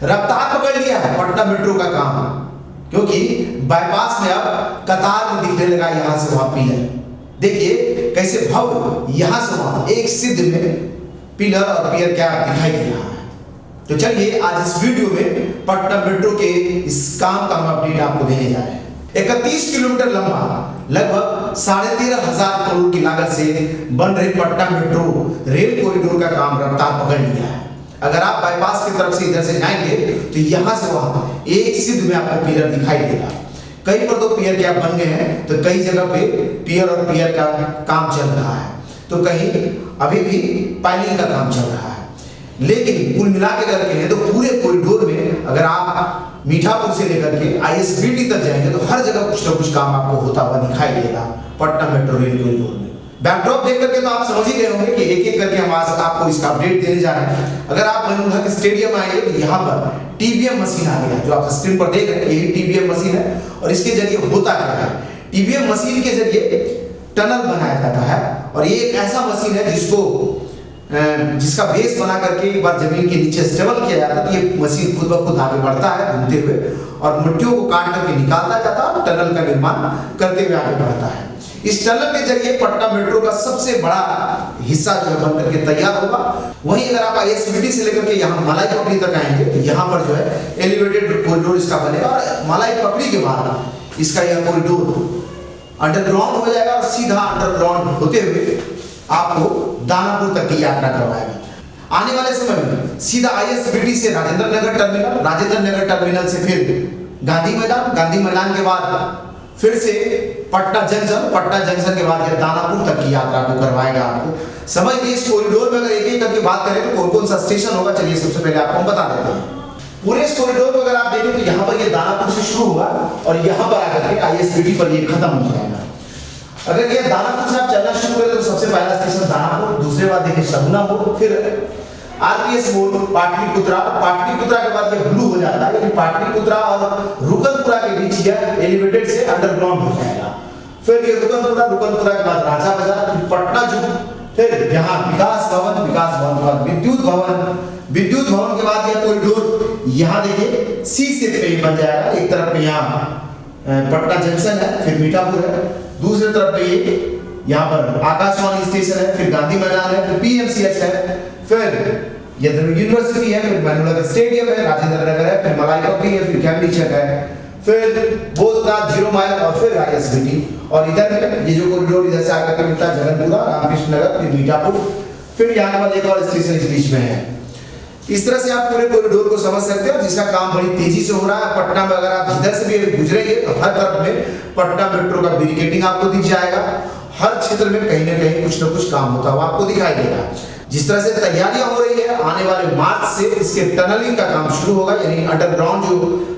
रफ्तार पकड़ लिया है पटना मेट्रो का काम, क्योंकि बाईपास में अब कतार में दिखने लगा यहाँ से वहां पिलर। देखिए कैसे भव्य यहाँ से वहां एक सिद्ध में पिलर और पियर क्या दिखाई दे रहा है। तो चलिए आज इस वीडियो में पटना मेट्रो के इस काम का हम अपडेट आपको देने जा रहे हैं। 31 किलोमीटर लंबा लगभग 13,500 करोड़ की लागत से बन रहे पटना मेट्रो रेल कॉरिडोर का काम रफ्तार पकड़ लिया है। अगर आप बाईपास की तरफ से इधर से जाएंगे तो यहाँ से वहां एक सिद्ध में आपको पियर दिखाई देगा। कहीं पर तो पियर क्या बन गए हैं, तो कई जगह पे पियर और पियर का काम चल रहा है, तो कहीं अभी भी पाइलिंग का काम चल रहा है। लेकिन कुल मिला के करके है तो पूरे कॉरिडोर में अगर आप मीठापुर से लेकर के ISBT तक जाएंगे तो हर जगह कुछ ना कुछ काम आपको होता हुआ दिखाई देगा पटना मेट्रो रेल कॉरिडोर में। बैकड्रॉप देख करके तो आप समझ ही गए होंगे कि एक एक करके हम आज आपको इसका अपडेट देने जा रहे हैं। अगर आप मनमोहन हक स्टेडियम आएंगे तो यहाँ पर TBM मशीन आ गया, जो आप स्क्रीन पर देख रहे हैं यही TBM मशीन है। और इसके जरिए होता क्या है, TBM मशीन के जरिए टनल बनाया जाता है और ये एक ऐसा मशीन है जिसका बेस बना करके एक बार जमीन के नीचे स्टेबल किया जाता है तो ये मशीन खुद ब खुद आगे बढ़ता है घूमते हुए और मिट्टियों को काट करके निकालता जाता है और टनल का निर्माण करते हुए आगे बढ़ता है। इस टनल के जरिए पटना मेट्रो का सबसे बड़ा हिस्सा जो है बन करके तैयार होगा। वहीं अगर आप ISBT से लेकर के यहाँ मलाई पकड़ी तक आएंगे तो यहाँ पर जो है एलिवेटेड कॉरिडोर इसका बनेगा और मलाई पकड़ी के बाद इसका यह कॉरिडोर अंडरग्राउंड हो जाएगा और सीधा अंडरग्राउंड होते हुए आपको दानापुर तक की यात्रा करवाएगा। आने वाले समय में सीधा ISBT से राजेंद्र नगर टर्मिनल, राजेंद्र नगर टर्मिनल से फिर गांधी मैदान के बाद फिर से पटना जंक्शन के बाद दानापुर तक की यात्रा को करवाएगा। आपको समझ लीजिए इस कॉरिडोर में अगर एक एक करके बात करें तो कौन कौन सा स्टेशन होगा, चलिए सबसे पहले आपको हम बता देते हैं। पूरे इस कॉरिडोर में अगर आप देखें तो यहाँ पर ये दानापुर से शुरू होगा और यहाँ पर आकर के ISBT पर ये खत्म हो जाएगा। अगर ये दानापुर से आप चलना शुरू करें तो सबसे पहला स्टेशन दानापुर, दूसरे बाद देखिए सगुना मोड़, फिर RPS मोड़, पाटलिपुत्रा के बाद ये ब्लू हो जाता है, यानी पाटलिपुत्रा और रुकनपुरा के बीच यह एलिवेटेड से अंडरग्राउंड हो जाएगा। फिर ये रुकनपुरा के बाद राजा बाजार, फिर पटना जू, फिर यहाँ विकास भवन के बाद विद्युत भवन के बाद यह कॉरिडोर यहाँ देखिए C शेप में बन जाएगा। एक तरफ में यहाँ पटना जंक्शन है, फिर मीठापुर है, दूसरी तरफ पे ये यहाँ पर आकाशवाणी स्टेशन है, फिर गांधी मैदान है, फिर PMCH है, फिर ये यूनिवर्सिटी है, फिर मनमोहन स्टेडियम है, राजेंद्र नगर है, फिर मलाई पकड़ी है, फिर कैंब्रिज है, फिर बोधनाथ 0 माइल और फिर ISBT। और इधर में ये जो कॉरिडोर इधर से आकर के मिलता है जगनपुरा, रामकृष्ण नगर, फिर मीठापुर, फिर यहाँ के बाद एक और स्टेशन इस बीच में है। इस तरह से आप पूरे कॉरिडोर को समझ सकते हो जिसका काम बड़ी तेजी से हो रहा है। पटना में अगर आप इधर से भी गुजरेंगे तो हर तरफ में पटना मेट्रो का बैरिकेडिंग आपको दिख जाएगा। हर क्षेत्र में कहीं ना कहीं कुछ ना कुछ काम होता हुआ आपको दिखाई देगा। जिस तरह से तैयारियां हो रही है, आने वाले मार्च से इसके टनलिंग का काम शुरू होगा, यानी अंडरग्राउंड जो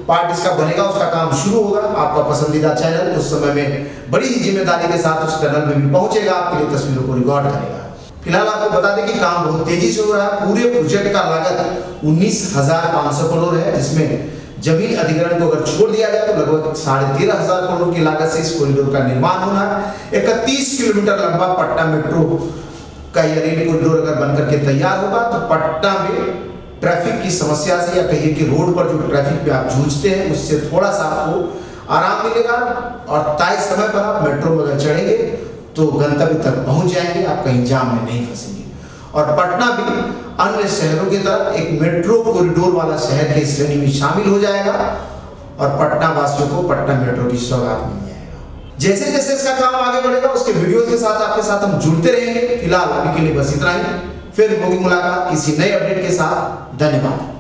पार्ट इसका बनेगा उसका काम शुरू होगा। आपका पसंदीदा चैनल उस समय में बड़ी ही जिम्मेदारी के साथ उस टनल में भी पहुंचेगा, आपके लिए तस्वीरों को रिकॉर्ड करेगा। फिलहाल आपको बता दें कि काम बहुत तेजी से हो रहा है। पूरे प्रोजेक्ट का लागत 19,500 करोड़ है, जिसमें जमीन अधिग्रहण को अगर छोड़ दिया जाए तो लगभग 13,500 करोड़ की लागत से इस कॉरिडोर का निर्माण होना है। 31 किलोमीटर लंबा पटना मेट्रो का यह रेल कॉरिडोर अगर बनकर के तैयार होगा तो पटना में ट्रैफिक की समस्या से या कहिए कि रोड पर जो ट्रैफिक पे आप जूझते हैं उससे थोड़ा सा आपको आराम मिलेगा और तय समय पर आप मेट्रो में अगर चढ़ेंगे तो गंतव्य तक पहुंच जाएंगे, आप कहीं जाम में नहीं फंसेंगे। और पटना भी अन्य शहरों की तरह एक मेट्रो कॉरिडोर वाला शहर की श्रेणी में शामिल हो जाएगा और पटना वासियों को पटना मेट्रो की सौगात मिल जाएगा। जैसे जैसे इसका काम आगे बढ़ेगा उसके वीडियोस के साथ आपके साथ हम जुड़ते रहेंगे। फिलहाल अभी के लिए बस इतना ही, फिर होगी मुलाकात किसी नए अपडेट के साथ। धन्यवाद।